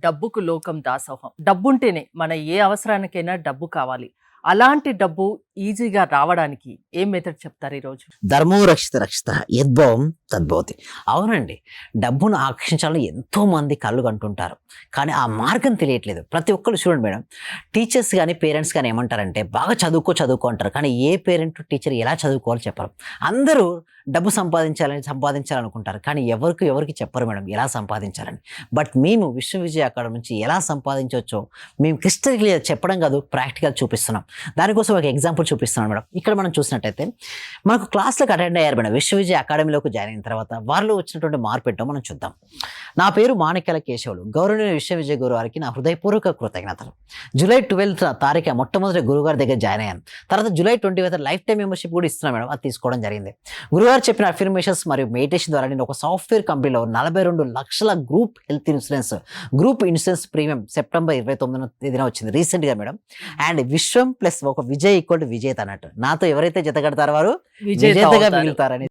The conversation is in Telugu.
డబ్బుకు లోకం దాసోహం. డబ్బుంటేనే మన ఏ అవసరానికైనా డబ్బు కావాలి. అలాంటి డబ్బు ఈజీగా రావడానికి ఏం మెథడ్ చెప్తారు ఈరోజు? ధర్మో రక్షిత రక్షిత యద్భవం తద్భవతి. అవునండి, డబ్బును ఆకర్షించాలని ఎంతో మంది కళ్ళు కంటుంటారు, కానీ ఆ మార్గం తెలియట్లేదు. ప్రతి ఒక్కరు చూడండి మేడం, టీచర్స్ కానీ పేరెంట్స్ కానీ ఏమంటారంటే బాగా చదువుకో అంటారు, కానీ ఏ పేరెంట్ టీచర్ ఎలా చదువుకోవాలో చెప్పరు. అందరూ డబ్బు సంపాదించాలనుకుంటారు, కానీ ఎవరికి చెప్పరు మేడం ఎలా సంపాదించాలని. బట్ మేము విశ్వవిజయ అకాడమీ నుంచి ఎలా సంపాదించవచ్చో మేము క్రిస్టల్ క్లియర్ చెప్పడం కాదు, ప్రాక్టికల్ చూపిస్తున్నాం. దానికోసం ఒక ఎగ్జాంపుల్ చూపిస్తున్నాను మేడం. ఇక్కడ మనం చూసినట్టయితే మనకు క్లాస్లకు అటెండ్ అయ్యారు మేడం. విశ్వవిజయ అకాడమీలోకి జాయిన్ అయిన తర్వాత వారిలో వచ్చినటువంటి మార్పు ఏంటో మనం చూద్దాం. నా పేరు మాణిక్యాల కేశవులు. గౌరవనీయ విశ్వవిజయ గురువు వారికి నా హృదయపూర్వక కృతజ్ఞతలు. జూలై 12th తారీఖు మొట్టమొదటి గురుగారి దగ్గర జాయిన్ అయ్యాను. తర్వాత July 20th life time membership కూడా ఇస్తున్నాను మేడం. అది తీసుకోవడం జరిగింది. గురుగారు చెప్పిన అఫర్మేషన్స్ మరియు మెడిటేషన్ ద్వారా నేను ఒక సాఫ్ట్వేర్ కంపెనీలో 42 లక్షల గ్రూప్ ఇన్సూరెన్స్ ప్రీమియం సెప్టెంబర్ 29న వచ్చింది రీసెంట్గా మేడం. అండ్ విశ్వం ప్లస్ ఒక విజయ్ ఈక్వల్ టు విజేత అన్నట్టు. నాతో ఎవరైతే జత కడతారో వారు విజేతగా మిగులుతారని